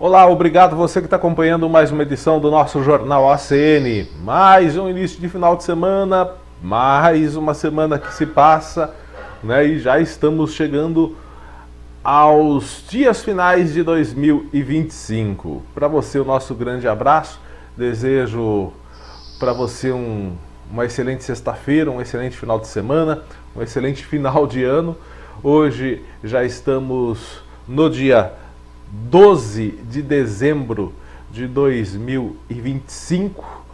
Olá, obrigado você que está acompanhando mais uma edição do nosso Jornal ACN. Mais um início de final de semana, mais uma semana que se passa, né? E já estamos chegando aos dias finais de 2025. Para você, o nosso grande abraço. Desejo para você uma excelente sexta-feira, um excelente final de semana, um excelente final de ano. Hoje já estamos no dia 12 de dezembro de 2025,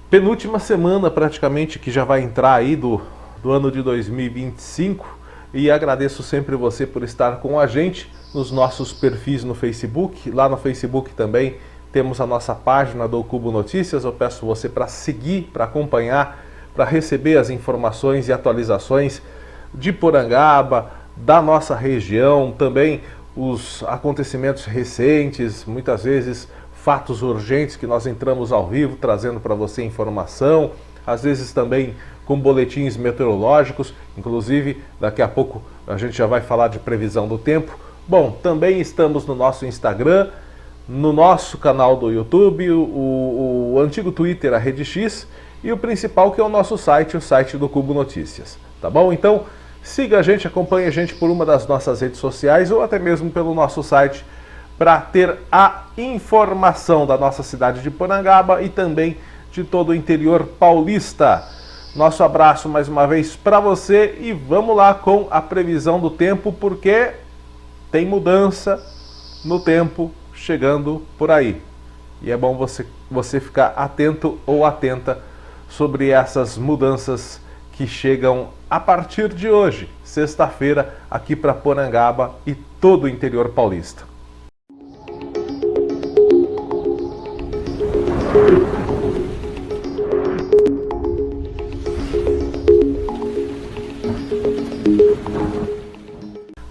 penúltima semana praticamente que já vai entrar aí do ano de 2025, e agradeço sempre você por estar com a gente nos nossos perfis no Facebook. Lá no Facebook também temos a nossa página do Cubo Notícias. Eu peço você para seguir, para acompanhar, para receber as informações e atualizações de Porangaba, da nossa região, também os acontecimentos recentes, muitas vezes fatos urgentes que nós entramos ao vivo trazendo para você informação, às vezes também com boletins meteorológicos, inclusive daqui a pouco a gente já vai falar de previsão do tempo. Bom, também estamos no nosso Instagram, no nosso canal do YouTube, o antigo Twitter, a Rede X, e o principal que é o nosso site, o site do Cubo Notícias, tá bom? Então, siga a gente, acompanhe a gente por uma das nossas redes sociais ou até mesmo pelo nosso site para ter a informação da nossa cidade de Porangaba e também de todo o interior paulista. Nosso abraço mais uma vez para você e vamos lá com a previsão do tempo, porque tem mudança no tempo chegando por aí. E é bom você ficar atento ou atenta sobre essas mudanças que chegam a partir de hoje, sexta-feira, aqui para Porangaba e todo o interior paulista.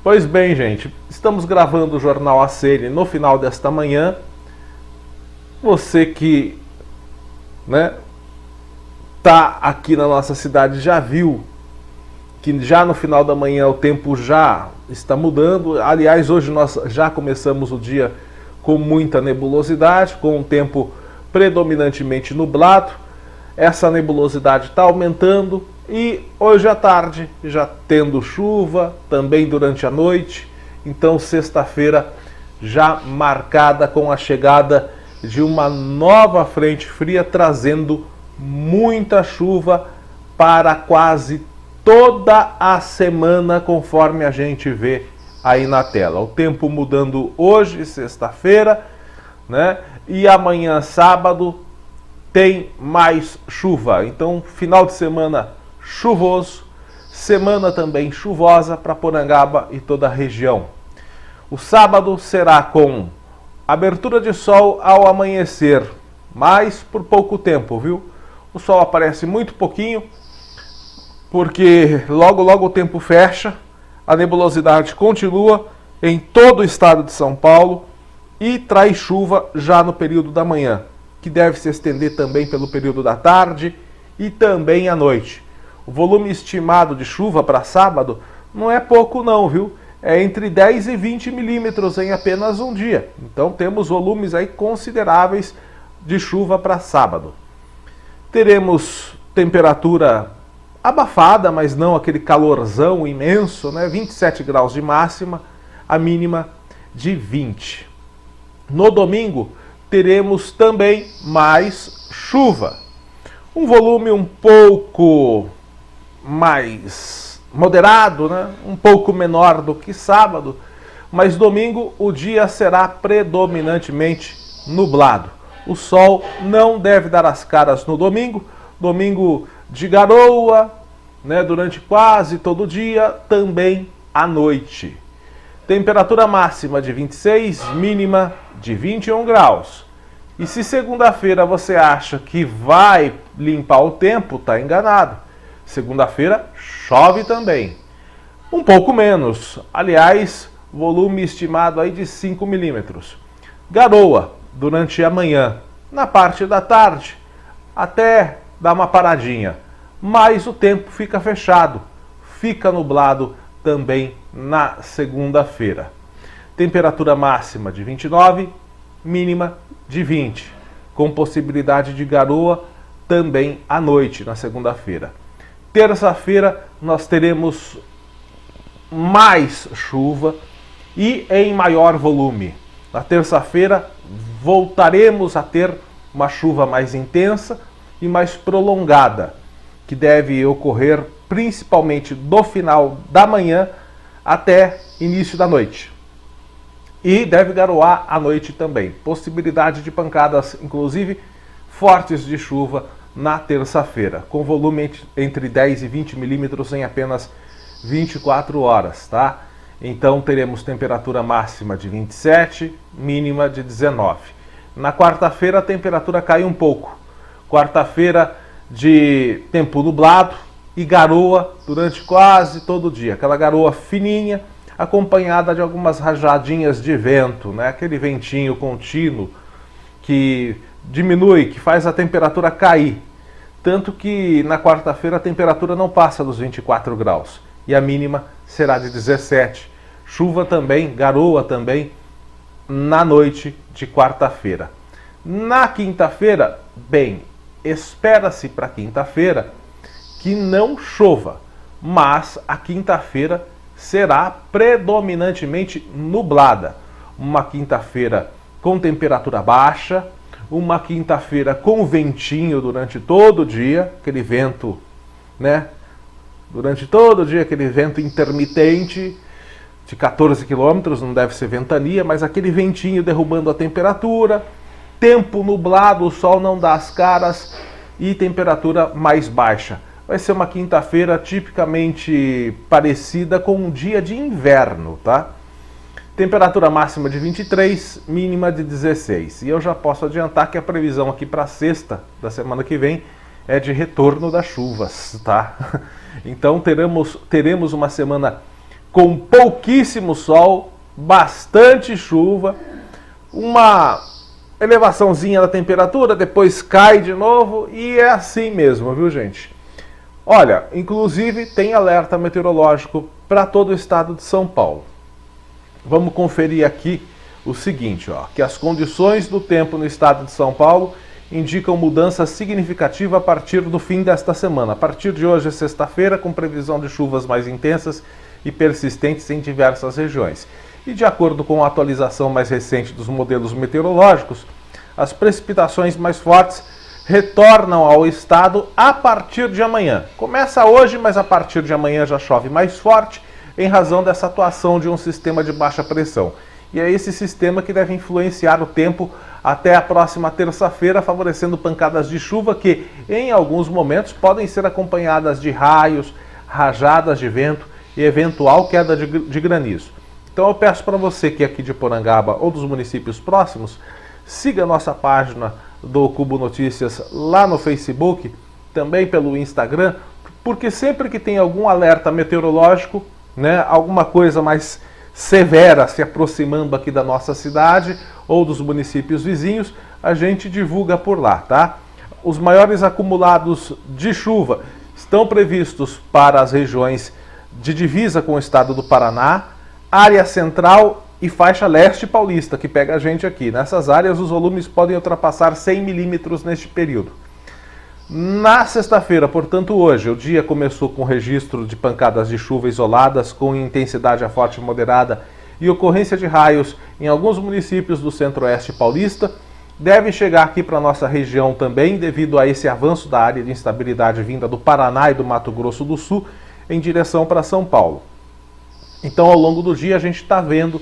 Pois bem, gente, estamos gravando o Jornal ACN no final desta manhã. Você que, tá aqui na nossa cidade já viu que já no final da manhã o tempo já está mudando. Aliás, hoje nós já começamos o dia com muita nebulosidade, com um tempo predominantemente nublado. Essa nebulosidade está aumentando e hoje à tarde já tendo chuva, também durante a noite. Então sexta-feira já marcada com a chegada de uma nova frente fria, trazendo muita chuva para quase toda a semana, conforme a gente vê aí na tela. O tempo mudando hoje, sexta-feira, e amanhã, sábado, tem mais chuva. Então, final de semana chuvoso, semana também chuvosa para Porangaba e toda a região. O sábado será com abertura de sol ao amanhecer, mas por pouco tempo, viu? O sol aparece muito pouquinho, porque logo o tempo fecha, a nebulosidade continua em todo o estado de São Paulo e traz chuva já no período da manhã, que deve se estender também pelo período da tarde e também à noite. O volume estimado de chuva para sábado não é pouco não, viu? É entre 10 e 20 milímetros em apenas um dia. Então temos volumes aí consideráveis de chuva para sábado. Teremos temperatura abafada, mas não aquele calorzão imenso, 27 graus de máxima, a mínima de 20. No domingo teremos também mais chuva. Um volume um pouco mais moderado, um pouco menor do que sábado, mas domingo o dia será predominantemente nublado. O sol não deve dar as caras no domingo, domingo de garoa, durante quase todo o dia, também à noite. Temperatura máxima de 26, mínima de 21 graus. E se segunda-feira você acha que vai limpar o tempo, está enganado. Segunda-feira chove também. Um pouco menos, aliás, volume estimado aí de 5 milímetros. Garoa durante a manhã, na parte da tarde, até dar uma paradinha. Mas o tempo fica fechado, fica nublado também na segunda-feira. temperatura máxima de 29, mínima de 20, com possibilidade de garoa também à noite, na segunda-feira. Terça-feira nós teremos mais chuva e em maior volume. Na terça-feira voltaremos a ter uma chuva mais intensa e mais prolongada, que deve ocorrer principalmente do final da manhã até início da noite. E deve garoar à noite também. Possibilidade de pancadas, inclusive fortes de chuva na terça-feira, com volume entre 10 e 20 milímetros em apenas 24 horas, tá? Então teremos temperatura máxima de 27, mínima de 19. Na quarta-feira a temperatura cai um pouco. Quarta-feira de tempo nublado e garoa durante quase todo o dia. Aquela garoa fininha, acompanhada de algumas rajadinhas de vento, né? Aquele ventinho contínuo que diminui, que faz a temperatura cair. Tanto que na quarta-feira a temperatura não passa dos 24 graus e a mínima será de 17. Chuva também, garoa também na noite de quarta-feira. Na quinta-feira, bem, espera-se para quinta-feira que não chova, mas a quinta-feira será predominantemente nublada. Uma quinta-feira com temperatura baixa, uma quinta-feira com ventinho durante todo o dia, aquele vento, né? Durante todo o dia, aquele vento intermitente de 14 quilômetros, não deve ser ventania, mas aquele ventinho derrubando a temperatura, tempo nublado, o sol não dá as caras e temperatura mais baixa. Vai ser uma quinta-feira tipicamente parecida com um dia de inverno, tá? Temperatura máxima de 23, mínima de 16. E eu já posso adiantar que a previsão aqui para sexta da semana que vem é de retorno das chuvas, tá? Então teremos uma semana com pouquíssimo sol, bastante chuva, uma elevaçãozinha da temperatura, depois cai de novo e é assim mesmo, viu, gente? Olha, inclusive tem alerta meteorológico para todo o estado de São Paulo. Vamos conferir aqui o seguinte, ó, que as condições do tempo no estado de São Paulo indicam mudança significativa a partir do fim desta semana. A partir de hoje, sexta-feira, com previsão de chuvas mais intensas e persistentes em diversas regiões. E de acordo com a atualização mais recente dos modelos meteorológicos, as precipitações mais fortes retornam ao estado a partir de amanhã. Começa hoje, mas a partir de amanhã já chove mais forte em razão dessa atuação de um sistema de baixa pressão. E é esse sistema que deve influenciar o tempo até a próxima terça-feira, favorecendo pancadas de chuva que, em alguns momentos, podem ser acompanhadas de raios, rajadas de vento e eventual queda de granizo. Então eu peço para você que é aqui de Porangaba ou dos municípios próximos, siga a nossa página do Cubo Notícias lá no Facebook, também pelo Instagram, porque sempre que tem algum alerta meteorológico, né, alguma coisa mais severa se aproximando aqui da nossa cidade ou dos municípios vizinhos, a gente divulga por lá, tá? Os maiores acumulados de chuva estão previstos para as regiões de divisa com o estado do Paraná, área central e faixa leste paulista, que pega a gente aqui. Nessas áreas os volumes podem ultrapassar 100 milímetros neste período. Na sexta-feira, portanto hoje, o dia começou com registro de pancadas de chuva isoladas com intensidade a forte e moderada e ocorrência de raios em alguns municípios do centro-oeste paulista. Deve chegar aqui para a nossa região também devido a esse avanço da área de instabilidade vinda do Paraná e do Mato Grosso do Sul em direção para São Paulo. Então ao longo do dia a gente está vendo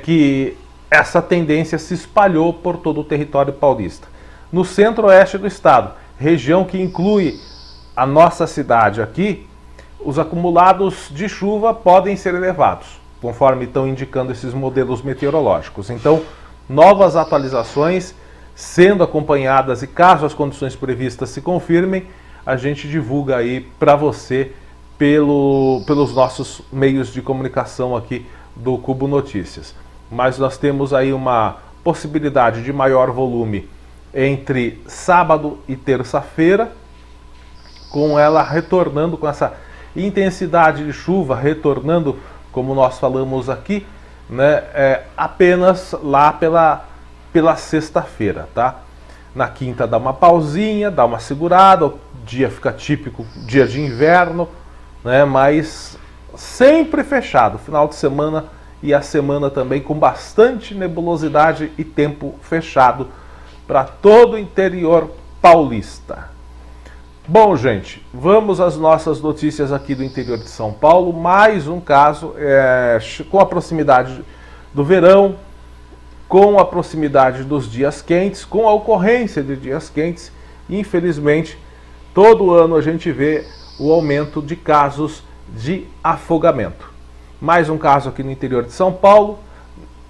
que essa tendência se espalhou por todo o território paulista. No centro-oeste do estado, região que inclui a nossa cidade aqui, os acumulados de chuva podem ser elevados, conforme estão indicando esses modelos meteorológicos. Então, novas atualizações sendo acompanhadas e caso as condições previstas se confirmem, a gente divulga aí para você pelos nossos meios de comunicação aqui do Cubo Notícias. Mas nós temos aí uma possibilidade de maior volume entre sábado e terça-feira, com ela retornando com essa intensidade de chuva, retornando, como nós falamos aqui, né, apenas lá pela sexta-feira, tá? Na quinta dá uma pausinha, dá uma segurada, o dia fica típico, dia de inverno, né, mas sempre fechado, final de semana e a semana também com bastante nebulosidade e tempo fechado para todo o interior paulista. Bom, gente, vamos às nossas notícias aqui do interior de São Paulo. Mais um caso com a proximidade do verão, com a proximidade dos dias quentes, com a ocorrência de dias quentes. Infelizmente, todo ano a gente vê o aumento de casos de afogamento. Mais um caso aqui no interior de São Paulo,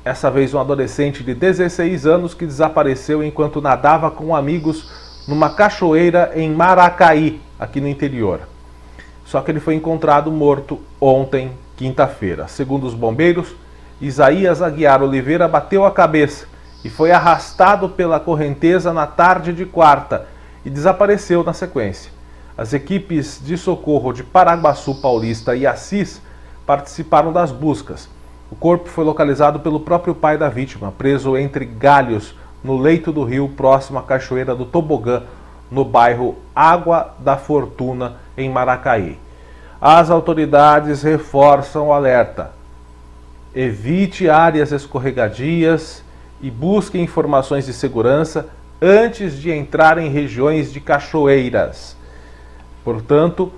essa vez um adolescente de 16 anos que desapareceu enquanto nadava com amigos numa cachoeira em Maracaí, aqui no interior. Só que ele foi encontrado morto ontem, quinta-feira. Segundo os bombeiros, Isaías Aguiar Oliveira bateu a cabeça e foi arrastado pela correnteza na tarde de quarta e desapareceu na sequência. As equipes de socorro de Paraguaçu Paulista e Assis participaram das buscas. O corpo foi localizado pelo próprio pai da vítima, preso entre galhos no leito do rio, próximo à Cachoeira do Tobogã, no bairro Água da Fortuna, em Maracaí. As autoridades reforçam o alerta. Evite áreas escorregadias e busque informações de segurança antes de entrar em regiões de cachoeiras. Portanto,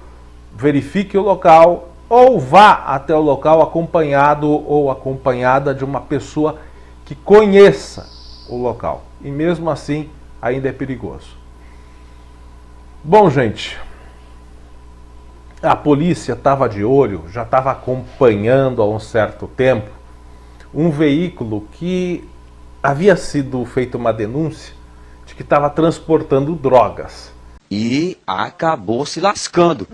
verifique o local ou vá até o local acompanhado ou acompanhada de uma pessoa que conheça o local. E mesmo assim, ainda é perigoso. Bom, gente, a polícia estava de olho, já estava acompanhando há um certo tempo um veículo que havia sido feita uma denúncia de que estava transportando drogas. E acabou se lascando.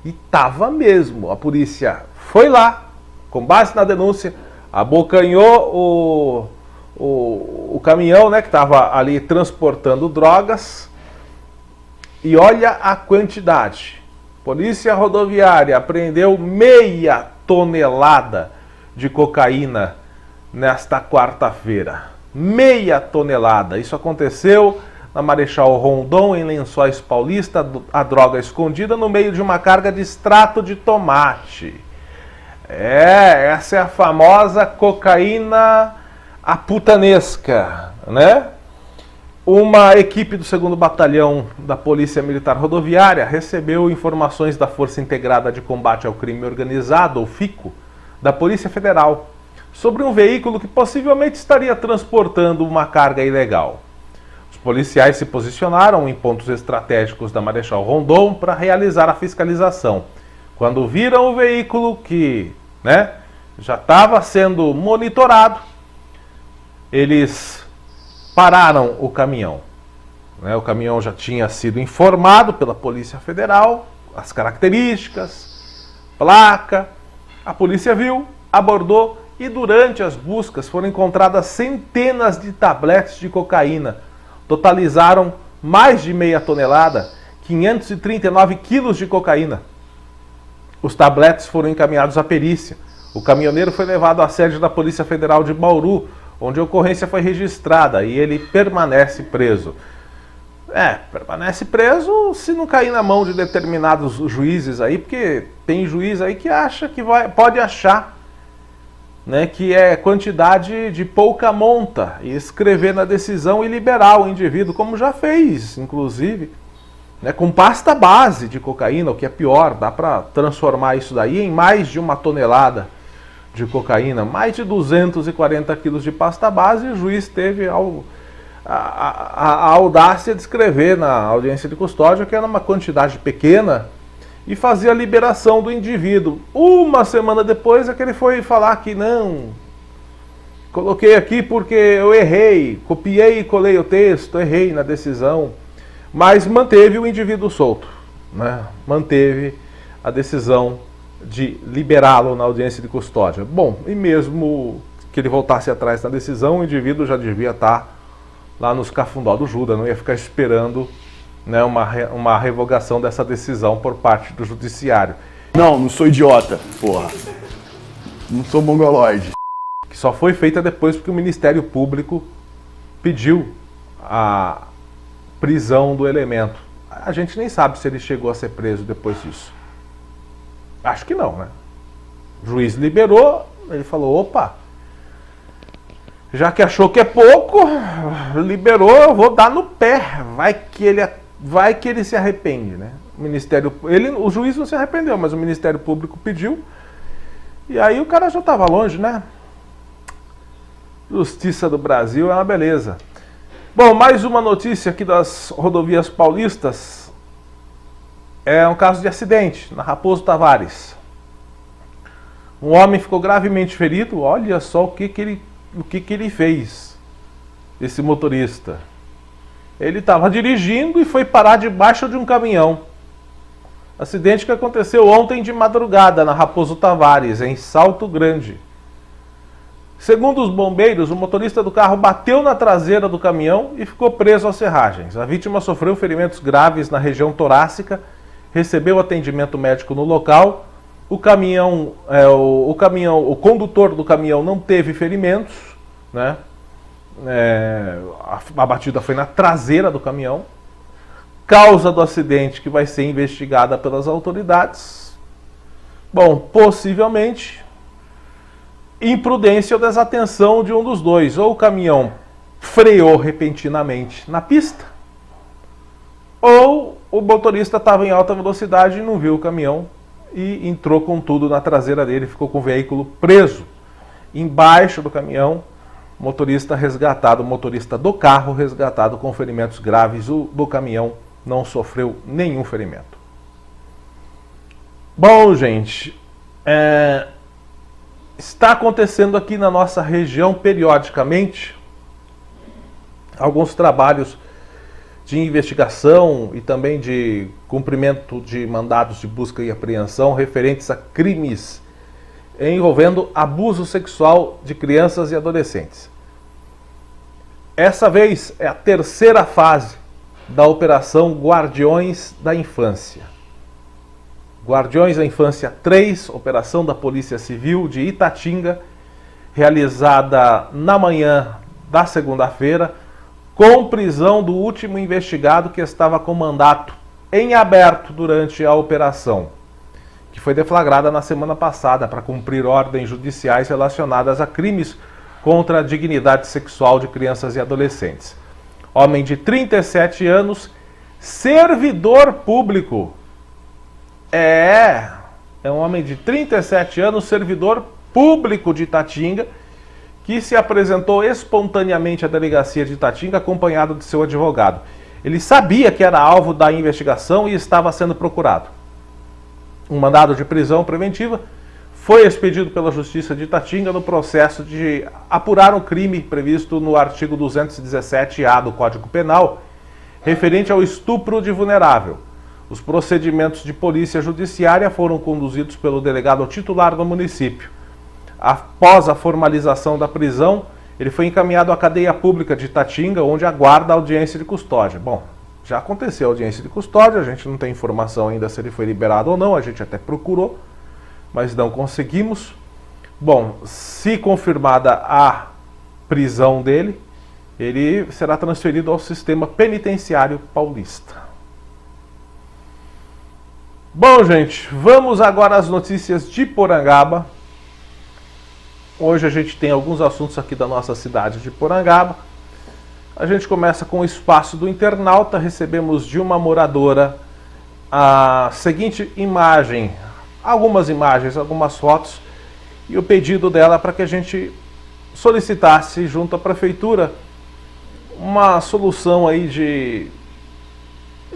E estava mesmo. A polícia foi lá, com base na denúncia, abocanhou o caminhão, né, que estava ali transportando drogas. E olha a quantidade. Polícia Rodoviária apreendeu 0,5 tonelada de cocaína nesta quarta-feira. 0,5 tonelada. Isso aconteceu na Marechal Rondon, em Lençóis Paulista, a droga escondida no meio de uma carga de extrato de tomate. Essa é a famosa cocaína aputanesca, né? Uma equipe do 2º Batalhão da Polícia Militar Rodoviária recebeu informações da Força Integrada de Combate ao Crime Organizado, ou FICO, da Polícia Federal, sobre um veículo que possivelmente estaria transportando uma carga ilegal. Os policiais se posicionaram em pontos estratégicos da Marechal Rondon para realizar a fiscalização. Quando viram o veículo que, né, já estava sendo monitorado, eles pararam o caminhão. O caminhão já tinha sido informado pela Polícia Federal, as características, placa. A polícia viu, abordou e durante as buscas foram encontradas centenas de tabletes de cocaína. Totalizaram mais de 0,5 tonelada, 539 quilos de cocaína. Os tabletes foram encaminhados à perícia. O caminhoneiro foi levado à sede da Polícia Federal de Bauru, onde a ocorrência foi registrada, e ele permanece preso. Permanece preso se não cair na mão de determinados juízes aí, porque tem juiz aí que acha que pode achar, né, que é quantidade de pouca monta, e escrever na decisão e liberar o indivíduo, como já fez, inclusive, né, com pasta base de cocaína, o que é pior, dá para transformar isso daí em mais de 1 tonelada de cocaína, mais de 240 quilos de pasta base, e o juiz teve a audácia de escrever na audiência de custódia que era uma quantidade pequena e fazia a liberação do indivíduo. Uma semana depois é que ele foi falar que não, coloquei aqui porque eu errei, copiei e colei o texto, errei na decisão, mas manteve o indivíduo solto, né? Manteve a decisão de liberá-lo na audiência de custódia. Bom, e mesmo que ele voltasse atrás na decisão, o indivíduo já devia estar lá nos Cafundó do Judas, não ia ficar esperando, né, uma revogação dessa decisão por parte do judiciário. Não sou idiota, porra. Não sou mongoloide. Só foi feita depois porque o Ministério Público pediu a prisão do elemento. A gente nem sabe se ele chegou a ser preso depois disso. Acho que não, né? O juiz liberou, ele falou, opa, já que achou que é pouco, liberou, eu vou dar no pé. Vai que ele se arrepende, né? O juiz não se arrependeu, mas o Ministério Público pediu. E aí o cara já estava longe, né? Justiça do Brasil é uma beleza. Bom, mais uma notícia aqui das rodovias paulistas. É um caso de acidente na Raposo Tavares. Um homem ficou gravemente ferido. Olha só o que ele fez, esse motorista. Ele estava dirigindo e foi parar debaixo de um caminhão. Acidente que aconteceu ontem de madrugada na Raposo Tavares, em Salto Grande. Segundo os bombeiros, o motorista do carro bateu na traseira do caminhão e ficou preso às serragens. A vítima sofreu ferimentos graves na região torácica, recebeu atendimento médico no local. O condutor do caminhão não teve ferimentos, né? A batida foi na traseira do caminhão. Causa do acidente que vai ser investigada pelas autoridades. Bom, possivelmente imprudência ou desatenção de um dos dois. Ou o caminhão freou repentinamente na pista, ou o motorista estava em alta velocidade e não viu o caminhão e entrou com tudo na traseira dele, ficou com o veículo preso embaixo do caminhão. O motorista resgatado, o motorista do carro resgatado com ferimentos graves. O do caminhão não sofreu nenhum ferimento. Bom, gente, está acontecendo aqui na nossa região periodicamente alguns trabalhos de investigação e também de cumprimento de mandados de busca e apreensão referentes a crimes envolvendo abuso sexual de crianças e adolescentes. Essa vez é a terceira fase da Operação Guardiões da Infância. Guardiões da Infância 3, operação da Polícia Civil de Itatinga, realizada na manhã da segunda-feira, com prisão do último investigado que estava com mandato em aberto durante a operação, que foi deflagrada na semana passada para cumprir ordens judiciais relacionadas a crimes contra a dignidade sexual de crianças e adolescentes. Homem de 37 anos, servidor público. É um homem de 37 anos, servidor público de Itatinga, que se apresentou espontaneamente à delegacia de Itatinga acompanhado de seu advogado. Ele sabia que era alvo da investigação e estava sendo procurado. Um mandado de prisão preventiva foi expedido pela Justiça de Itatinga no processo de apurar um crime previsto no artigo 217-A do Código Penal, referente ao estupro de vulnerável. Os procedimentos de polícia judiciária foram conduzidos pelo delegado titular do município. Após a formalização da prisão, ele foi encaminhado à cadeia pública de Itatinga, onde aguarda a audiência de custódia. Bom, já aconteceu a audiência de custódia, a gente não tem informação ainda se ele foi liberado ou não, a gente até procurou, mas não conseguimos. Bom, se confirmada a prisão dele, ele será transferido ao sistema penitenciário paulista. Bom, gente, vamos agora às notícias de Porangaba. Hoje a gente tem alguns assuntos aqui da nossa cidade de Porangaba. A gente começa com o espaço do internauta. Recebemos de uma moradora a seguinte imagem, algumas imagens, algumas fotos, e o pedido dela para que a gente solicitasse junto à prefeitura uma solução aí de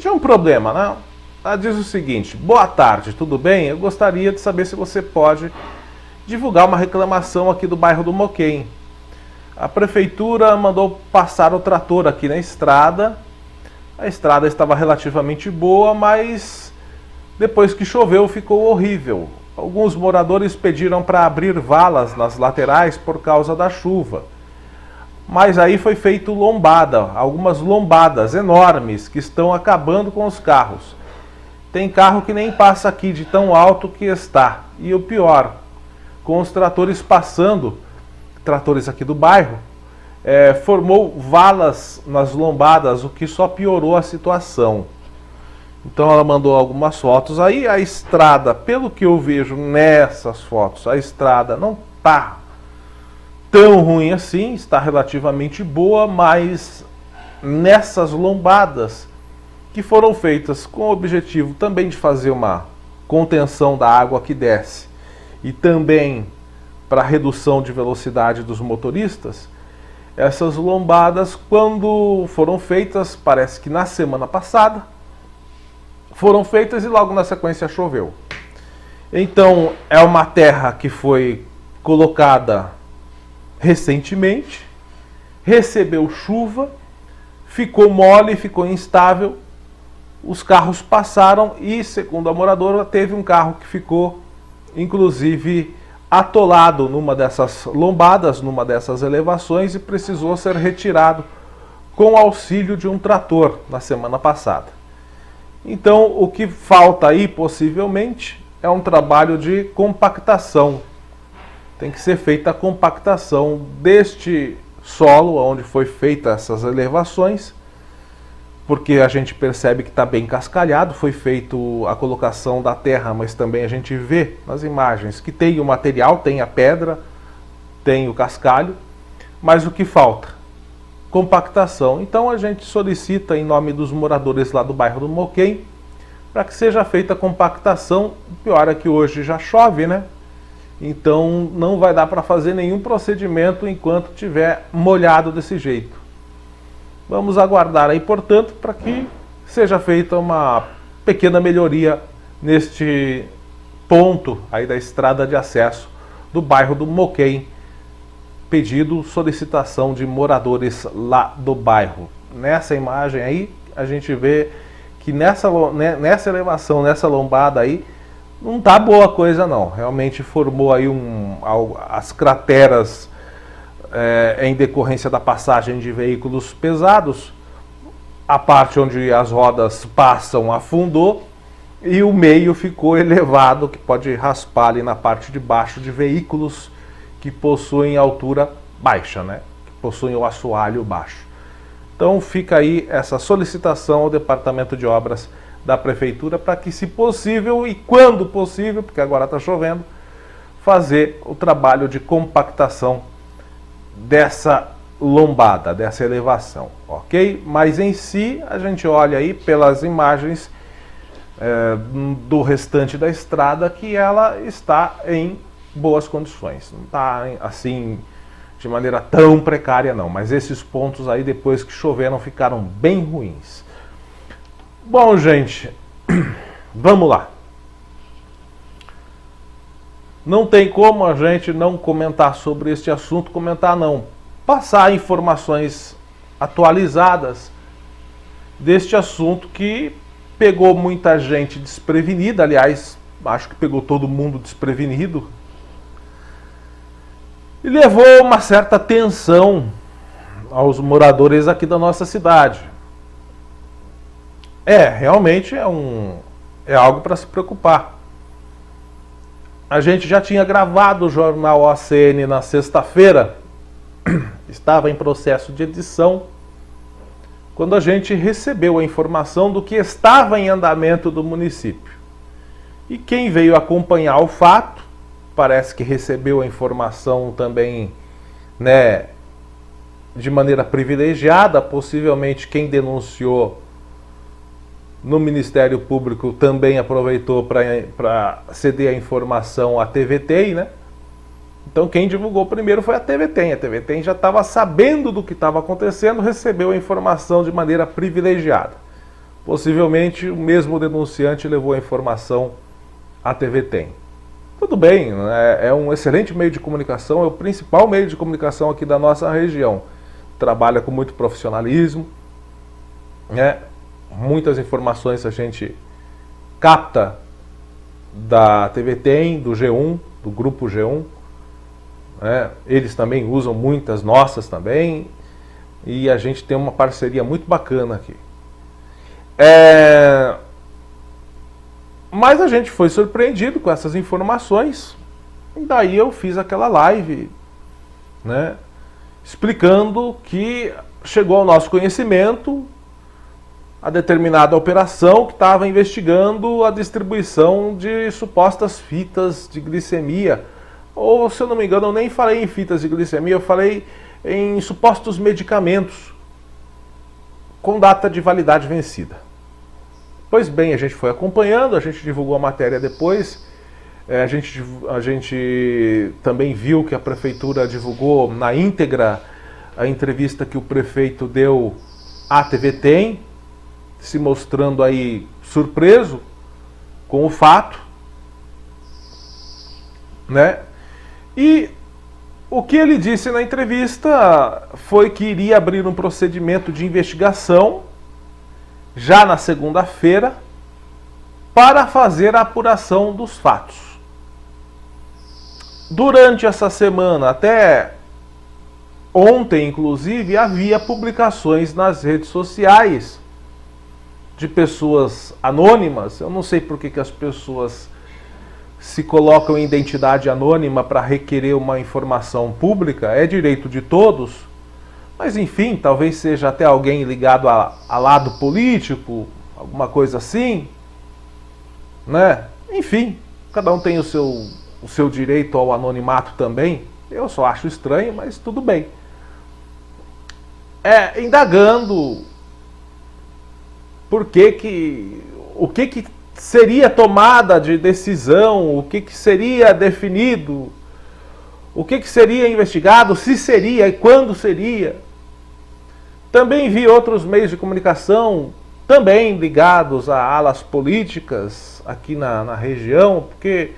um problema, né? Ela diz o seguinte: boa tarde, tudo bem? Eu gostaria de saber se você pode divulgar uma reclamação aqui do bairro do Moquém. A prefeitura mandou passar o trator aqui na estrada. A estrada estava relativamente boa, mas depois que choveu ficou horrível. Alguns moradores pediram para abrir valas nas laterais por causa da chuva. Mas aí foi feito lombada, algumas lombadas enormes que estão acabando com os carros. Tem carro que nem passa aqui de tão alto que está. E o pior, com os tratores passando, tratores aqui do bairro, formou valas nas lombadas, o que só piorou a situação. Então ela mandou algumas fotos. Aí a estrada, pelo que eu vejo nessas fotos, a estrada não está tão ruim assim, está relativamente boa, mas nessas lombadas que foram feitas com o objetivo também de fazer uma contenção da água que desce e também para redução de velocidade dos motoristas, essas lombadas, quando foram feitas, parece que na semana passada, foram feitas e logo na sequência choveu. Então é uma terra que foi colocada recentemente, recebeu chuva, ficou mole, ficou instável, os carros passaram e, segundo a moradora, teve um carro que ficou, inclusive, atolado numa dessas lombadas, numa dessas elevações e precisou ser retirado com o auxílio de um trator na semana passada. Então, o que falta aí, possivelmente, é um trabalho de compactação. Tem que ser feita a compactação deste solo, onde foi feita essas elevações, porque a gente percebe que está bem cascalhado, foi feito a colocação da terra, mas também a gente vê nas imagens que tem o material, tem a pedra, tem o cascalho, mas o que falta? Compactação. Então a gente solicita em nome dos moradores lá do bairro do Moquém para que seja feita a compactação. O pior é que hoje já chove, né? Então não vai dar para fazer nenhum procedimento enquanto tiver molhado desse jeito. Vamos aguardar aí, portanto, para que seja feita uma pequena melhoria neste ponto aí da estrada de acesso do bairro do Moquém. Pedido, solicitação de moradores lá do bairro. Nessa imagem aí, a gente vê que nessa elevação, nessa lombada aí, não tá boa coisa não. Realmente formou aí as crateras em decorrência da passagem de veículos pesados. A parte onde as rodas passam afundou e o meio ficou elevado, que pode raspar ali na parte de baixo de veículos que possuem altura baixa, né? Que possuem o assoalho baixo. Então fica aí essa solicitação ao Departamento de Obras da Prefeitura para que, se possível e quando possível, porque agora está chovendo, fazer o trabalho de compactação dessa lombada, dessa elevação, ok? Mas em si, a gente olha aí pelas imagens do restante da estrada que ela está em boas condições, não está assim de maneira tão precária não, mas esses pontos aí depois que choveram ficaram bem ruins. Bom, gente, vamos lá. Não tem como a gente não comentar sobre este assunto, comentar não, passar informações atualizadas deste assunto que pegou muita gente desprevenida, aliás, acho que pegou todo mundo desprevenido, e levou uma certa tensão aos moradores aqui da nossa cidade. Realmente é algo para se preocupar. A gente já tinha gravado o jornal OACN na sexta-feira, estava em processo de edição, quando a gente recebeu a informação do que estava em andamento do município. E quem veio acompanhar o fato, parece que recebeu a informação também, né, de maneira privilegiada, possivelmente quem denunciou no Ministério Público também aproveitou para ceder a informação à TVT, né? Então quem divulgou primeiro foi a TVT. A TVT já estava sabendo do que estava acontecendo, recebeu a informação de maneira privilegiada. Possivelmente o mesmo denunciante levou a informação à TVT. Tudo bem, é um excelente meio de comunicação, é o principal meio de comunicação aqui da nossa região. Trabalha com muito profissionalismo, né? Muitas informações a gente capta da TVT, do G1, do grupo G1. Eles também usam muitas nossas também. E a gente tem uma parceria muito bacana aqui. Mas a gente foi surpreendido com essas informações. E daí eu fiz aquela live né, explicando que chegou ao nosso conhecimento a determinada operação que estava investigando a distribuição de supostas fitas de glicemia. Ou, se eu não me engano, eu nem falei em fitas de glicemia, eu falei em supostos medicamentos com data de validade vencida. Pois bem, a gente foi acompanhando, a gente divulgou a matéria depois, a gente também viu que a prefeitura divulgou na íntegra a entrevista que o prefeito deu à TV Tem, se mostrando aí surpreso com o fato, né? E o que ele disse na entrevista foi que iria abrir um procedimento de investigação já na segunda-feira para fazer a apuração dos fatos. Durante essa semana, até ontem inclusive, havia publicações nas redes sociais de pessoas anônimas. Eu não sei por que as pessoas se colocam em identidade anônima para requerer uma informação pública, é direito de todos, mas enfim, talvez seja até alguém ligado a lado político, alguma coisa assim, né? Enfim, cada um tem o seu direito ao anonimato também. Eu só acho estranho, mas tudo bem. Indagando o que seria tomada de decisão, o que seria definido, o que seria investigado, se seria e quando seria. Também vi outros meios de comunicação também ligados a alas políticas aqui na região, porque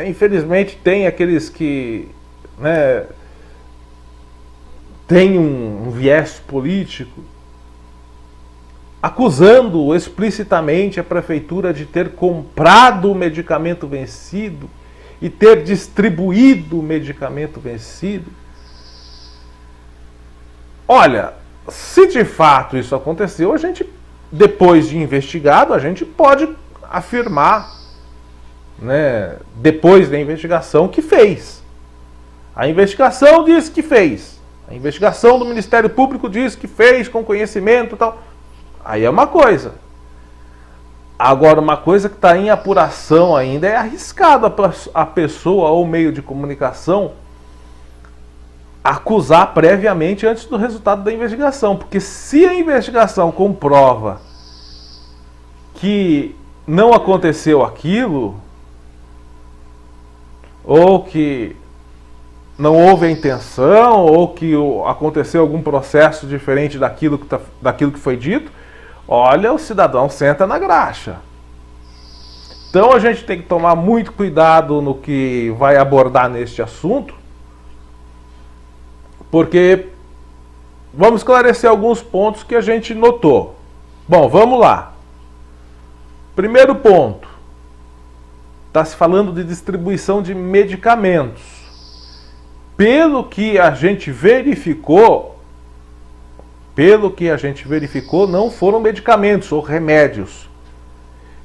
infelizmente tem aqueles que, né, têm um viés político, acusando explicitamente a prefeitura de ter comprado o medicamento vencido e ter distribuído o medicamento vencido. Olha, se de fato isso aconteceu, a gente, depois de investigado, a gente pode afirmar, né, depois da investigação, que fez. A investigação diz que fez. A investigação do Ministério Público diz que fez com conhecimento e tal. Aí é uma coisa. Agora, uma coisa que está em apuração ainda, é arriscado a pessoa ou meio de comunicação acusar previamente antes do resultado da investigação. Porque se a investigação comprova que não aconteceu aquilo, ou que não houve a intenção, ou que aconteceu algum processo diferente daquilo que foi dito, olha, o cidadão senta na graxa. Então a gente tem que tomar muito cuidado no que vai abordar neste assunto, porque vamos esclarecer alguns pontos que a gente notou. Bom, vamos lá. Primeiro ponto. Está se falando de distribuição de medicamentos. Pelo que a gente verificou, não foram medicamentos ou remédios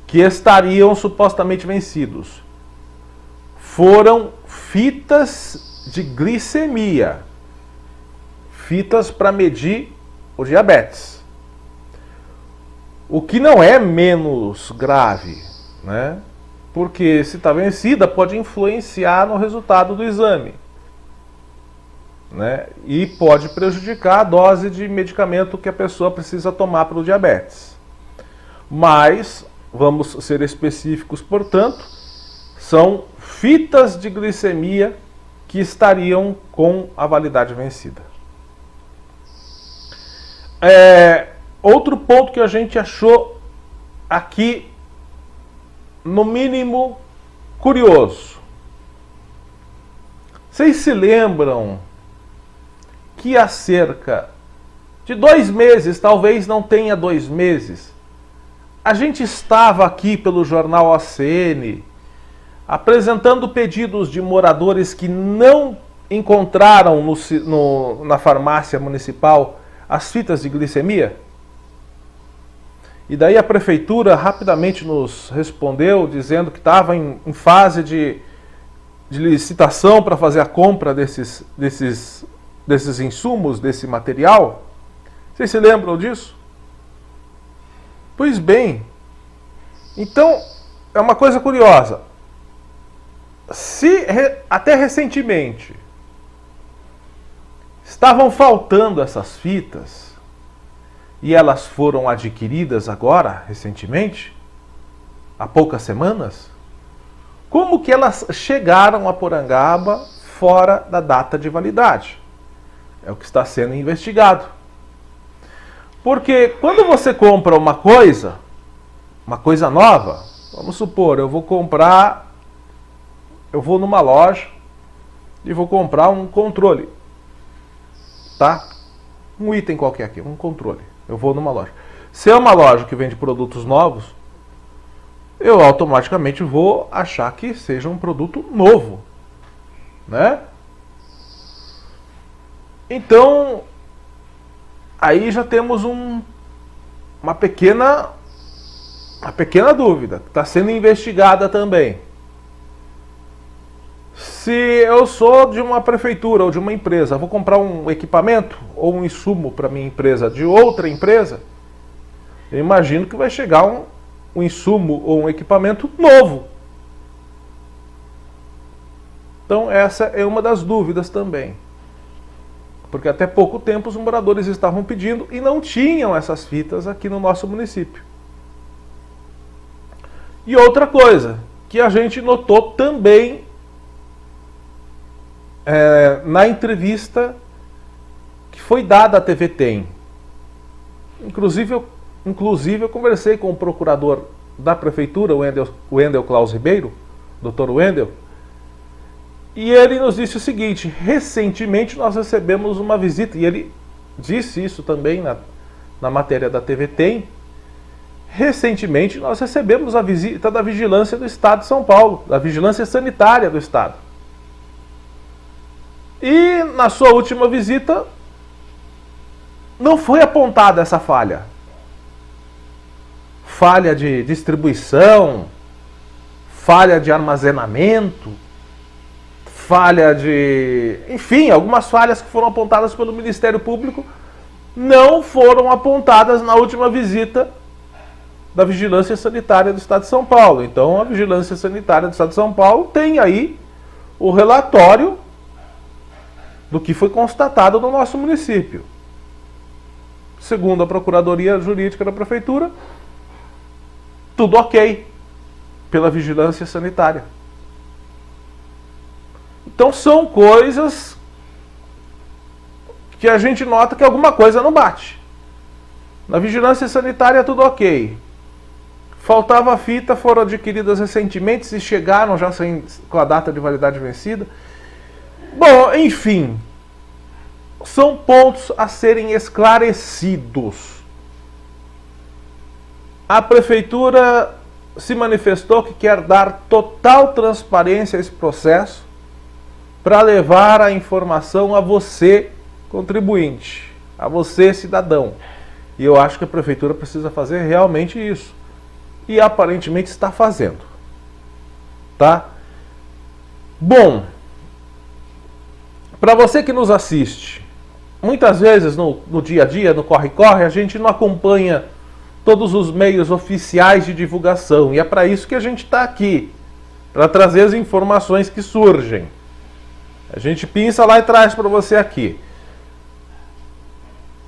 que estariam supostamente vencidos. Foram fitas de glicemia, fitas para medir o diabetes. O que não é menos grave, né? Porque se está vencida, pode influenciar no resultado do exame, né? E pode prejudicar a dose de medicamento que a pessoa precisa tomar para o diabetes. Mas, vamos ser específicos, portanto, são fitas de glicemia que estariam com a validade vencida. Outro ponto que a gente achou aqui, no mínimo, curioso. Vocês se lembram que há cerca de 2 meses, talvez não tenha 2 meses, a gente estava aqui pelo jornal OCN apresentando pedidos de moradores que não encontraram na farmácia municipal as fitas de glicemia? E daí a prefeitura rapidamente nos respondeu dizendo que estava em fase de de licitação para fazer a compra desses insumos, desse material. Vocês se lembram disso? Pois bem, então é uma coisa curiosa. Se até recentemente estavam faltando essas fitas e elas foram adquiridas agora, recentemente, há poucas semanas, como que elas chegaram a Porangaba fora da data de validade? É o que está sendo investigado. Porque quando você compra uma coisa nova, vamos supor, eu vou numa loja e vou comprar um controle, tá? Um item qualquer aqui, um controle. Eu vou numa loja. Se é uma loja que vende produtos novos, eu automaticamente vou achar que seja um produto novo, né? Então, aí já temos uma pequena dúvida, que está sendo investigada também. Se eu sou de uma prefeitura ou de uma empresa, vou comprar um equipamento ou um insumo para minha empresa de outra empresa, eu imagino que vai chegar um insumo ou um equipamento novo. Então essa é uma das dúvidas também. Porque até pouco tempo os moradores estavam pedindo e não tinham essas fitas aqui no nosso município. E outra coisa que a gente notou também na entrevista que foi dada à TV Tem. Inclusive eu conversei com o procurador da prefeitura, o Wendel Klaus Ribeiro, Dr. Wendel, e ele nos disse o seguinte: recentemente nós recebemos uma visita, e ele disse isso também na matéria da TV Tem. Recentemente nós recebemos a visita da Vigilância do Estado de São Paulo, da Vigilância Sanitária do Estado. E na sua última visita não foi apontada essa falha. Falha de distribuição, falha de armazenamento, falha de... Enfim, algumas falhas que foram apontadas pelo Ministério Público não foram apontadas na última visita da Vigilância Sanitária do Estado de São Paulo. Então a Vigilância Sanitária do Estado de São Paulo tem aí o relatório do que foi constatado no nosso município. Segundo a Procuradoria Jurídica da Prefeitura, tudo ok pela Vigilância Sanitária. Então são coisas que a gente nota que alguma coisa não bate. Na Vigilância Sanitária tudo ok. Faltava fita, foram adquiridas recentemente, se chegaram já com a data de validade vencida. Bom, enfim, são pontos a serem esclarecidos. A prefeitura se manifestou que quer dar total transparência a esse processo para levar a informação a você, contribuinte, a você, cidadão. E eu acho que a prefeitura precisa fazer realmente isso. E aparentemente está fazendo. Tá? Bom, para você que nos assiste, muitas vezes no dia a dia, no corre-corre, a gente não acompanha todos os meios oficiais de divulgação. E é para isso que a gente está aqui, para trazer as informações que surgem. A gente pinça lá e traz para você aqui.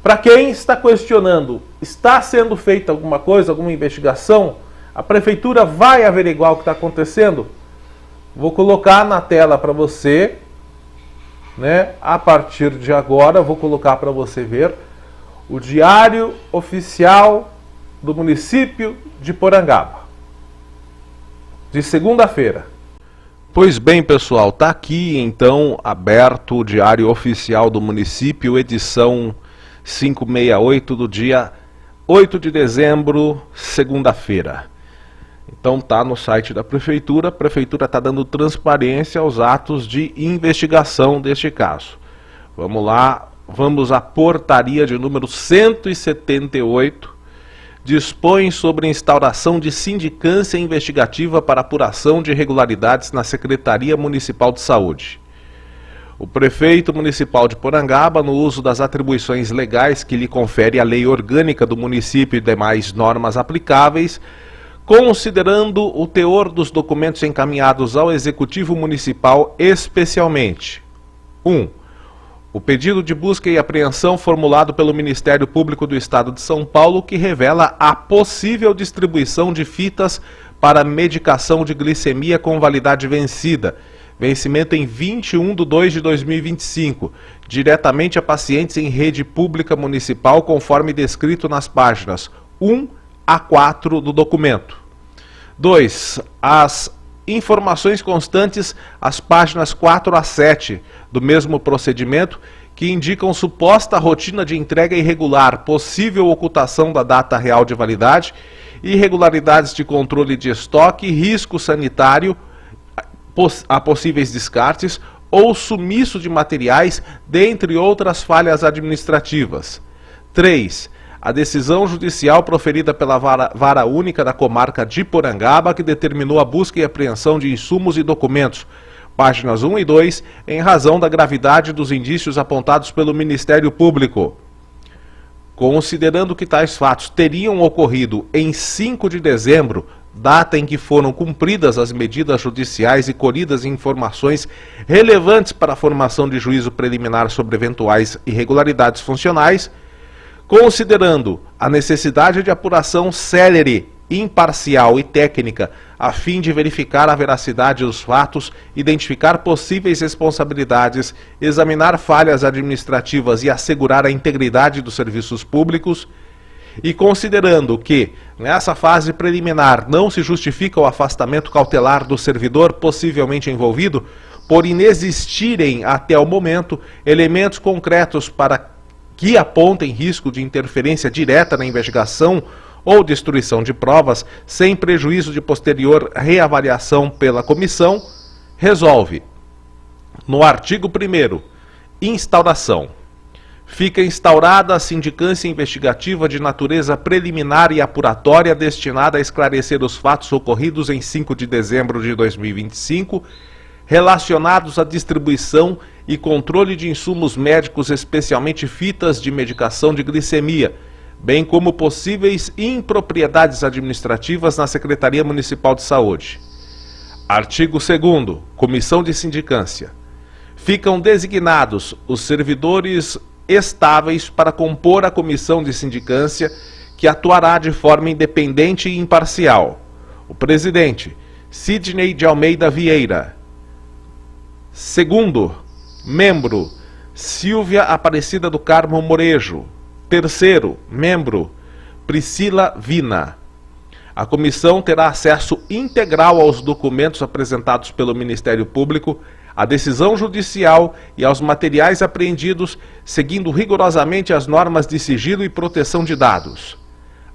Para quem está questionando, está sendo feita alguma coisa, alguma investigação? A prefeitura vai averiguar o que está acontecendo? Vou colocar na tela para você, né? A partir de agora, vou colocar para você ver o Diário Oficial do município de Porangaba, de segunda-feira. Pois bem, pessoal, está aqui então aberto o Diário Oficial do município, edição 568 do dia 8 de dezembro, segunda-feira. Então tá no site da prefeitura, a prefeitura está dando transparência aos atos de investigação deste caso. Vamos lá, vamos à portaria de número 178, dispõe sobre instauração de sindicância investigativa para apuração de irregularidades na Secretaria Municipal de Saúde. O prefeito municipal de Porangaba, no uso das atribuições legais que lhe confere a lei orgânica do município e demais normas aplicáveis, considerando o teor dos documentos encaminhados ao Executivo Municipal, especialmente: 1. O pedido de busca e apreensão formulado pelo Ministério Público do Estado de São Paulo, que revela a possível distribuição de fitas para medicação de glicemia com validade vencida, vencimento em 21/2/2025, diretamente a pacientes em rede pública municipal, conforme descrito nas páginas 1 a 4 do documento. 2. As informações constantes às páginas 4 a 7 do mesmo procedimento, que indicam suposta rotina de entrega irregular, possível ocultação da data real de validade, irregularidades de controle de estoque, risco sanitário a possíveis descartes ou sumiço de materiais, dentre outras falhas administrativas. 3. A decisão judicial proferida pela Vara Única da Comarca de Porangaba, que determinou a busca e apreensão de insumos e documentos, páginas 1 e 2, em razão da gravidade dos indícios apontados pelo Ministério Público. Considerando que tais fatos teriam ocorrido em 5 de dezembro, data em que foram cumpridas as medidas judiciais e colhidas informações relevantes para a formação de juízo preliminar sobre eventuais irregularidades funcionais, considerando a necessidade de apuração célere, imparcial e técnica, a fim de verificar a veracidade dos fatos, identificar possíveis responsabilidades, examinar falhas administrativas e assegurar a integridade dos serviços públicos, e considerando que, nessa fase preliminar, não se justifica o afastamento cautelar do servidor possivelmente envolvido, por inexistirem até o momento elementos concretos para que apontem risco de interferência direta na investigação ou destruição de provas, sem prejuízo de posterior reavaliação pela comissão, resolve, no artigo 1º, instauração. Fica instaurada a sindicância investigativa de natureza preliminar e apuratória destinada a esclarecer os fatos ocorridos em 5 de dezembro de 2025, relacionados à distribuição e controle de insumos médicos, especialmente fitas de medicação de glicemia, bem como possíveis impropriedades administrativas na Secretaria Municipal de Saúde. Artigo 2º, Comissão de Sindicância. Ficam designados os servidores estáveis para compor a Comissão de Sindicância, que atuará de forma independente e imparcial. O presidente, Sidney de Almeida Vieira. Segundo, membro, Silvia Aparecida do Carmo Morejo. Terceiro, membro, Priscila Vina. A comissão terá acesso integral aos documentos apresentados pelo Ministério Público, à decisão judicial e aos materiais apreendidos, seguindo rigorosamente as normas de sigilo e proteção de dados.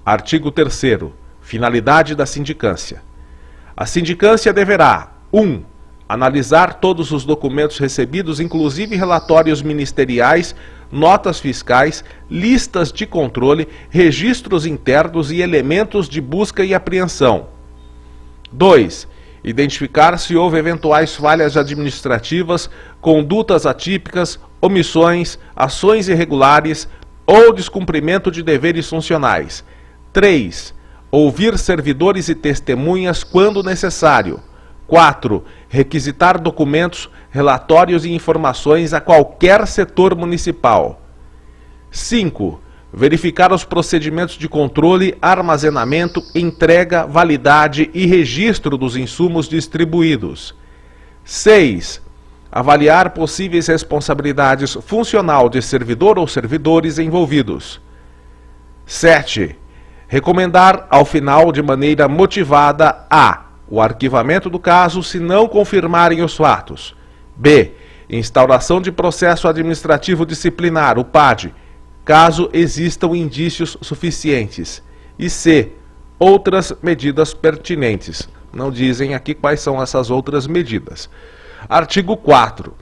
Artigo 3º. Finalidade da sindicância. A sindicância deverá: 1. Analisar todos os documentos recebidos, inclusive relatórios ministeriais, notas fiscais, listas de controle, registros internos e elementos de busca e apreensão. 2. Identificar se houve eventuais falhas administrativas, condutas atípicas, omissões, ações irregulares ou descumprimento de deveres funcionais. 3. Ouvir servidores e testemunhas quando necessário. 4. Requisitar documentos, relatórios e informações a qualquer setor municipal. 5. Verificar os procedimentos de controle, armazenamento, entrega, validade e registro dos insumos distribuídos. 6. Avaliar possíveis responsabilidades funcional de servidor ou servidores envolvidos. 7. Recomendar ao final, de maneira motivada, a: o arquivamento do caso se não confirmarem os fatos. B. Instauração de processo administrativo disciplinar, o PAD, caso existam indícios suficientes. E C. Outras medidas pertinentes. Não dizem aqui quais são essas outras medidas. Artigo 4.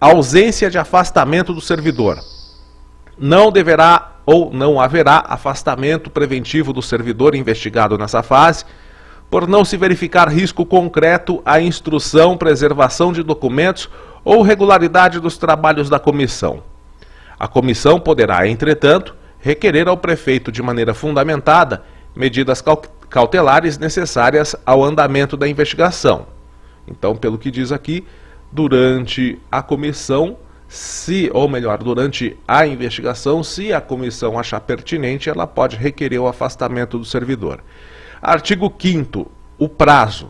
Ausência de afastamento do servidor. Não deverá ou não haverá afastamento preventivo do servidor investigado nessa fase, por não se verificar risco concreto à instrução, preservação de documentos ou regularidade dos trabalhos da comissão. A comissão poderá, entretanto, requerer ao prefeito de maneira fundamentada medidas cautelares necessárias ao andamento da investigação. Então, pelo que diz aqui, durante a comissão, durante a investigação, se a comissão achar pertinente, ela pode requerer o afastamento do servidor. Artigo 5º, o prazo.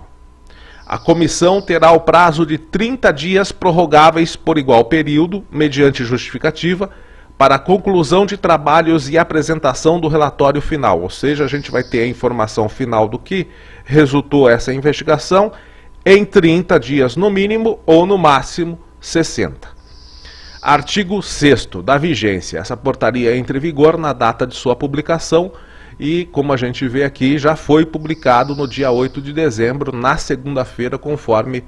A comissão terá o prazo de 30 dias prorrogáveis por igual período, mediante justificativa, para a conclusão de trabalhos e apresentação do relatório final. Ou seja, a gente vai ter a informação final do que resultou essa investigação em 30 dias no mínimo ou no máximo 60. Artigo 6º, da vigência. Essa portaria entra em vigor na data de sua publicação e, como a gente vê aqui, já foi publicado no dia 8 de dezembro, na segunda-feira, conforme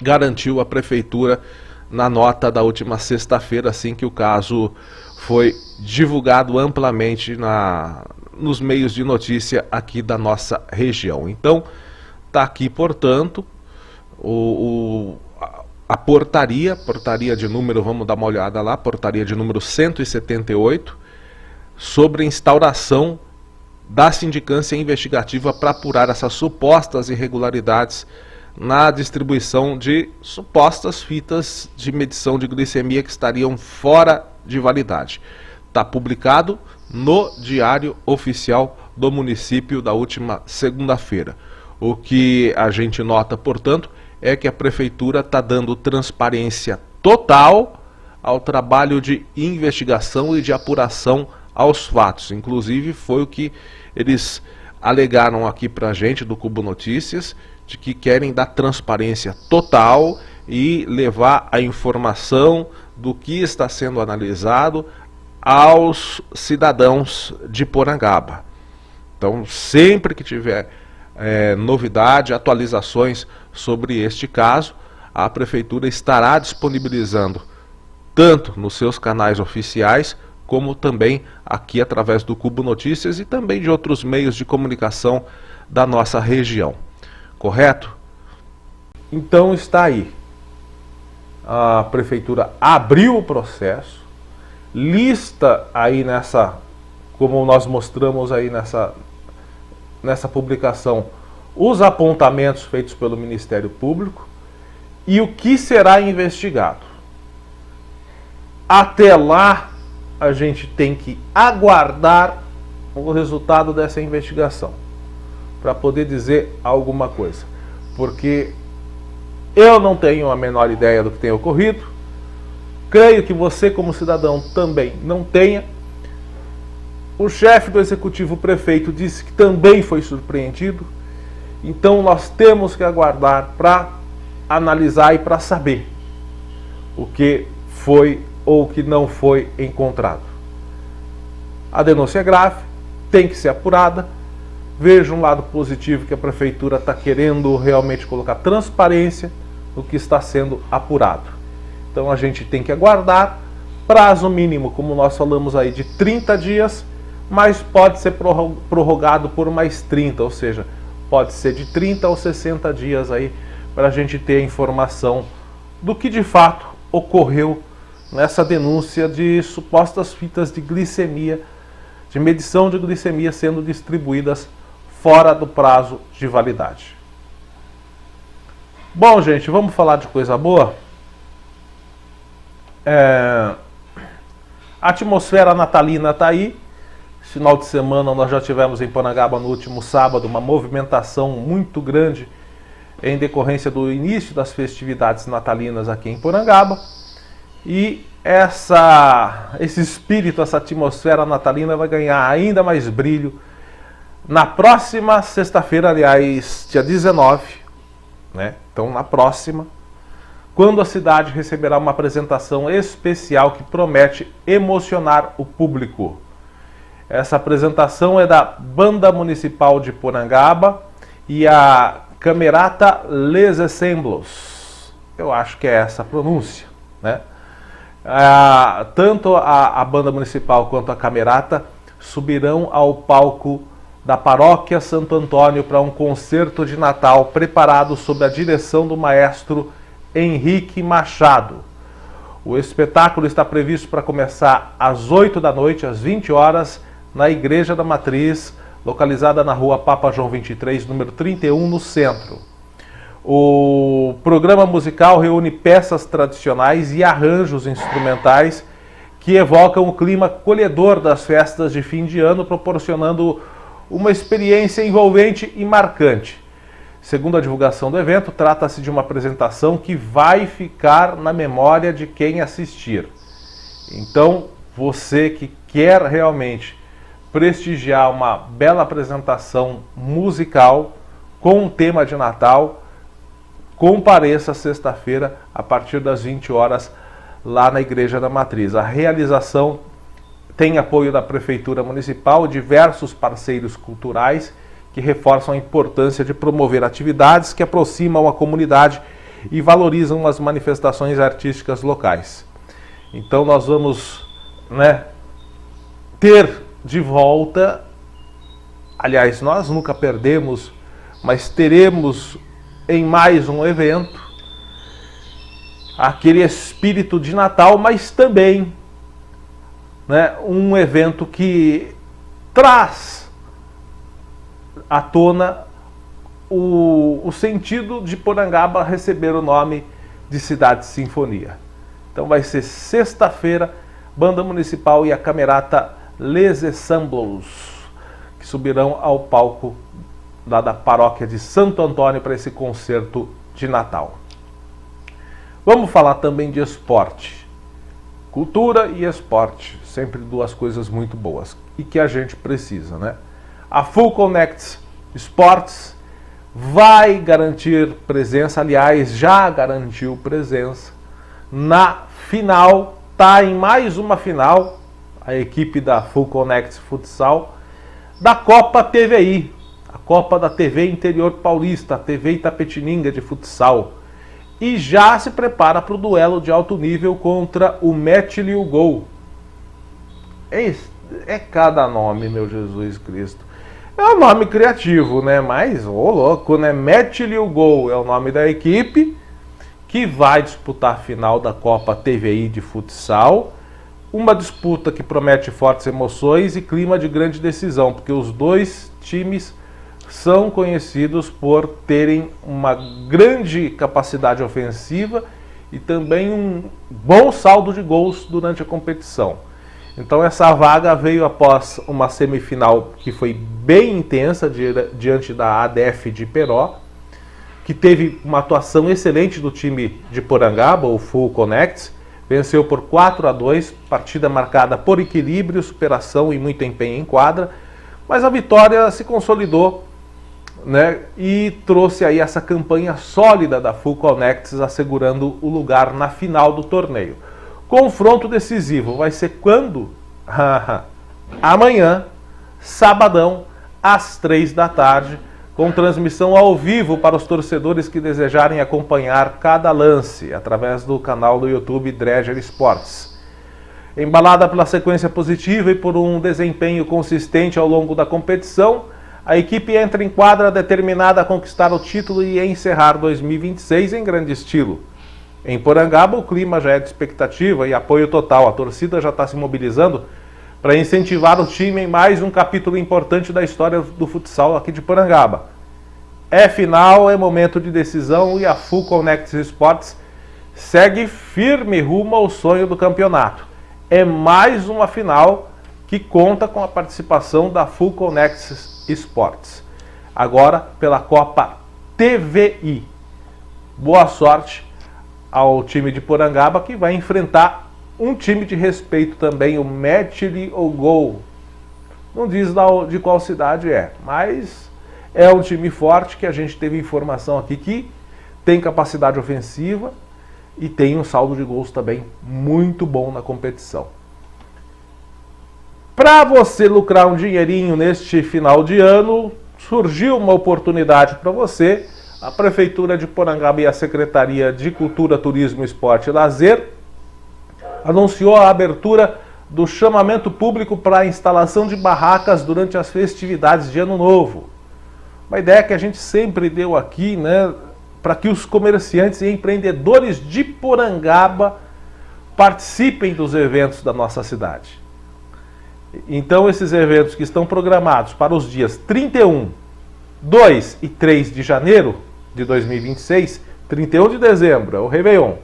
garantiu a Prefeitura na nota da última sexta-feira, assim que o caso foi divulgado amplamente nos meios de notícia aqui da nossa região. Então, está aqui, portanto, a portaria de número, vamos dar uma olhada lá, portaria de número 178, sobre a instauração da sindicância investigativa para apurar essas supostas irregularidades na distribuição de supostas fitas de medição de glicemia que estariam fora de validade. Está publicado no Diário Oficial do município da última segunda-feira. O que a gente nota, portanto, é que a Prefeitura está dando transparência total ao trabalho de investigação e de apuração aos fatos. Inclusive, foi o que eles alegaram aqui para a gente do Cubo Notícias, de que querem dar transparência total e levar a informação do que está sendo analisado aos cidadãos de Porangaba. Então, sempre que tiver novidade, atualizações sobre este caso, a Prefeitura estará disponibilizando tanto nos seus canais oficiais, como também aqui através do Cubo Notícias e também de outros meios de comunicação da nossa região. Correto? Então está aí. A Prefeitura abriu o processo, lista aí como nós mostramos aí nessa publicação, os apontamentos feitos pelo Ministério Público e o que será investigado. Até lá, a gente tem que aguardar o resultado dessa investigação para poder dizer alguma coisa, porque eu não tenho a menor ideia do que tem ocorrido, creio que você como cidadão também não tenha. O chefe do executivo, o prefeito, disse que também foi surpreendido, então nós temos que aguardar para analisar e para saber o que foi ou o que não foi encontrado. A denúncia é grave, tem que ser apurada. Veja um lado positivo, que a Prefeitura está querendo realmente colocar transparência no que está sendo apurado. Então a gente tem que aguardar, prazo mínimo, como nós falamos aí, de 30 dias, mas pode ser prorrogado por mais 30, ou seja, pode ser de 30 ou 60 dias aí, para a gente ter a informação do que de fato ocorreu nessa denúncia de supostas fitas de glicemia, de medição de glicemia sendo distribuídas fora do prazo de validade. Bom, gente, vamos falar de coisa boa? A atmosfera natalina está aí. Final de semana nós já tivemos em Porangaba no último sábado uma movimentação muito grande em decorrência do início das festividades natalinas aqui em Porangaba. E esse espírito, essa atmosfera natalina vai ganhar ainda mais brilho na próxima sexta-feira, aliás, dia 19, né? Então, na próxima, quando a cidade receberá uma apresentação especial que promete emocionar o público. Essa apresentação é da Banda Municipal de Porangaba e a Camerata Les Ensembles. Eu acho que é essa a pronúncia, né? Tanto a banda municipal quanto a Camerata subirão ao palco da Paróquia Santo Antônio para um concerto de Natal preparado sob a direção do maestro Henrique Machado. O espetáculo está previsto para começar às 8 da noite, às 20 horas, na Igreja da Matriz, localizada na rua Papa João 23, número 31, no centro. O programa musical reúne peças tradicionais e arranjos instrumentais que evocam o clima acolhedor das festas de fim de ano, proporcionando uma experiência envolvente e marcante. Segundo a divulgação do evento, trata-se de uma apresentação que vai ficar na memória de quem assistir. Então, você que quer realmente prestigiar uma bela apresentação musical com um tema de Natal, compareça sexta-feira a partir das 20 horas lá na Igreja da Matriz. A realização tem apoio da Prefeitura Municipal e diversos parceiros culturais que reforçam a importância de promover atividades que aproximam a comunidade e valorizam as manifestações artísticas locais. Então nós vamos, ter de volta, aliás, nós nunca perdemos, mas teremos em mais um evento aquele espírito de Natal, mas também um evento que traz à tona o sentido de Porangaba receber o nome de Cidade Sinfonia. Então vai ser sexta-feira, Banda Municipal e a Camerata Les Ensembles, que subirão ao palco da Paróquia de Santo Antônio para esse concerto de Natal. Vamos falar também de esporte. Cultura e esporte, sempre duas coisas muito boas e que a gente precisa, A Full Connect Sports vai garantir presença, aliás, já garantiu presença na final, tá em mais uma final, a equipe da Full Connect Futsal, da Copa TVI, a Copa da TV Interior Paulista, a TV Itapetininga de futsal, e já se prepara para o duelo de alto nível contra o Metli Gol. É cada nome, meu Jesus Cristo. É um nome criativo, mas, louco, Metli Gol é o nome da equipe que vai disputar a final da Copa TVI de futsal. Uma disputa que promete fortes emoções e clima de grande decisão, porque os dois times são conhecidos por terem uma grande capacidade ofensiva e também um bom saldo de gols durante a competição. Então essa vaga veio após uma semifinal que foi bem intensa diante da ADF de Peró, que teve uma atuação excelente do time de Porangaba, o Full Connect, venceu por 4-2, partida marcada por equilíbrio, superação e muito empenho em quadra, mas a vitória se consolidou, e trouxe aí essa campanha sólida da Full Connect, assegurando o lugar na final do torneio. Confronto decisivo vai ser quando? Amanhã, sabadão, às 3 da tarde, com transmissão ao vivo para os torcedores que desejarem acompanhar cada lance, através do canal do YouTube Dredger Sports. Embalada pela sequência positiva e por um desempenho consistente ao longo da competição, a equipe entra em quadra determinada a conquistar o título e encerrar 2026 em grande estilo. Em Porangaba, o clima já é de expectativa e apoio total. A torcida já está se mobilizando para incentivar o time em mais um capítulo importante da história do futsal aqui de Porangaba. É final, é momento de decisão e a Full Connect Sports segue firme rumo ao sonho do campeonato. É mais uma final que conta com a participação da Full Connect Sports, agora pela Copa TVI. Boa sorte ao time de Porangaba, que vai enfrentar um time de respeito também, o Metli Gol. Não diz de qual cidade é, mas é um time forte que a gente teve informação aqui que tem capacidade ofensiva e tem um saldo de gols também muito bom na competição. Para você lucrar um dinheirinho neste final de ano, surgiu uma oportunidade para você. A Prefeitura de Porangaba e a Secretaria de Cultura, Turismo, Esporte e Lazer anunciou a abertura do chamamento público para a instalação de barracas durante as festividades de Ano Novo. Uma ideia que a gente sempre deu aqui, né, para que os comerciantes e empreendedores de Porangaba participem dos eventos da nossa cidade. Então, esses eventos que estão programados para os dias 31, 2 e 3 de janeiro de 2026, 31 de dezembro é o Réveillon.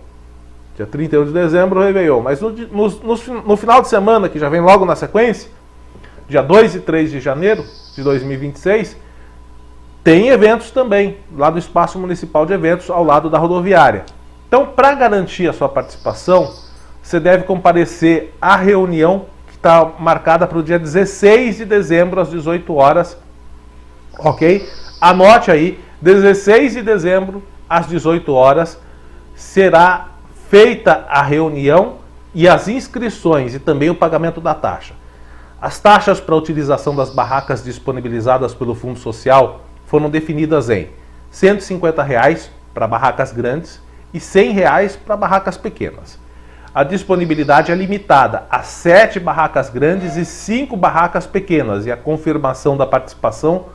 Dia 31 de dezembro é o Réveillon. Mas no final de semana, que já vem logo na sequência, dia 2 e 3 de janeiro de 2026, tem eventos também, lá do Espaço Municipal de Eventos, ao lado da rodoviária. Então, para garantir a sua participação, você deve comparecer à reunião que está marcada para o dia 16 de dezembro, às 18 horas. Ok? Anote aí, 16 de dezembro, às 18 horas, será feita a reunião e as inscrições e também o pagamento da taxa. As taxas para a utilização das barracas disponibilizadas pelo Fundo Social foram definidas em R$ 150 para barracas grandes e R$ 100 para barracas pequenas. A disponibilidade é limitada a 7 barracas grandes e 5 barracas pequenas, e a confirmação da participação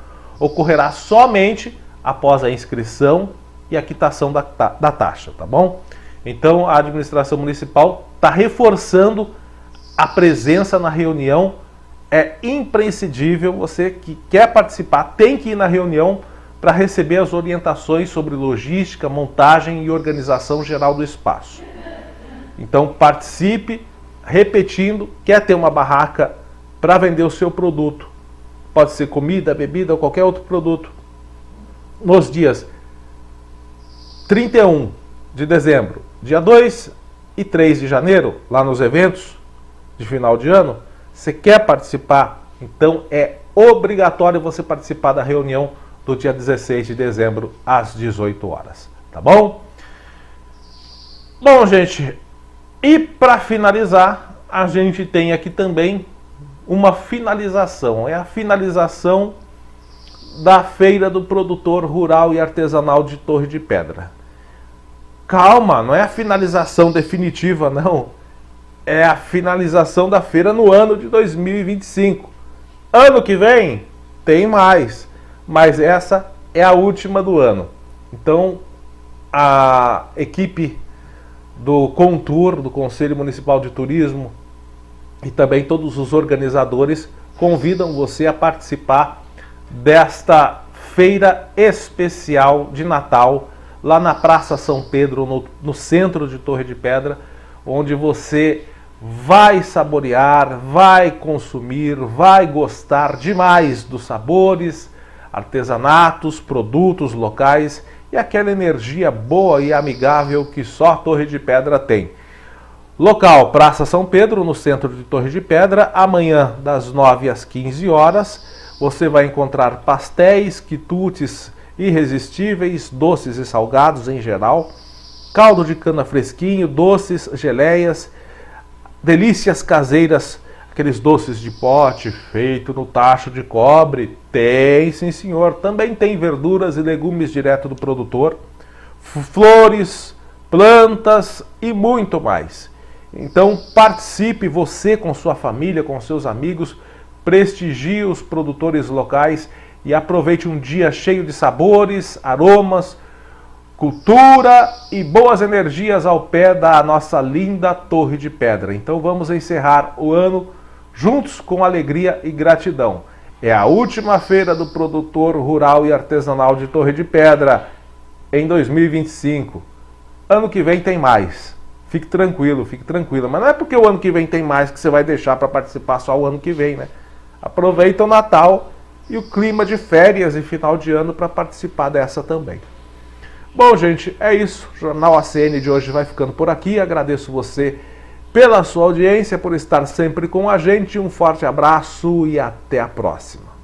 ocorrerá somente após a inscrição e a quitação da taxa, tá bom? Então, a administração municipal está reforçando a presença na reunião. É imprescindível, você que quer participar tem que ir na reunião para receber as orientações sobre logística, montagem e organização geral do espaço. Então participe, repetindo, quer ter uma barraca para vender o seu produto, pode ser comida, bebida ou qualquer outro produto, nos dias 31 de dezembro, dia 2 e 3 de janeiro, lá nos eventos de final de ano, você quer participar, então é obrigatório você participar da reunião do dia 16 de dezembro, às 18 horas, tá bom? Bom, gente, e para finalizar, a gente tem aqui também uma finalização. É a finalização da Feira do Produtor Rural e Artesanal de Torre de Pedra. Calma, não é a finalização definitiva, não. É a finalização da feira no ano de 2025. Ano que vem tem mais, mas essa é a última do ano. Então, a equipe do Contur, do Conselho Municipal de Turismo, e também todos os organizadores convidam você a participar desta feira especial de Natal, lá na Praça São Pedro, no centro de Torre de Pedra, onde você vai saborear, vai consumir, vai gostar demais dos sabores, artesanatos, produtos locais e aquela energia boa e amigável que só a Torre de Pedra tem. Local, Praça São Pedro, no centro de Torre de Pedra, amanhã das 9 às 15 horas. Você vai encontrar pastéis, quitutes irresistíveis, doces e salgados em geral, caldo de cana fresquinho, doces, geleias, delícias caseiras, aqueles doces de pote feito no tacho de cobre. Tem, sim senhor. Também tem verduras e legumes direto do produtor, flores, plantas e muito mais. Então participe você com sua família, com seus amigos, prestigie os produtores locais e aproveite um dia cheio de sabores, aromas, cultura e boas energias ao pé da nossa linda Torre de Pedra. Então vamos encerrar o ano juntos com alegria e gratidão. É a última feira do produtor rural e artesanal de Torre de Pedra em 2025. Ano que vem tem mais. Fique tranquilo, mas não é porque o ano que vem tem mais que você vai deixar para participar só o ano que vem, né? Aproveita o Natal e o clima de férias e final de ano para participar dessa também. Bom, gente, é isso. O Jornal ACN de hoje vai ficando por aqui. Agradeço você pela sua audiência, por estar sempre com a gente. Um forte abraço e até a próxima.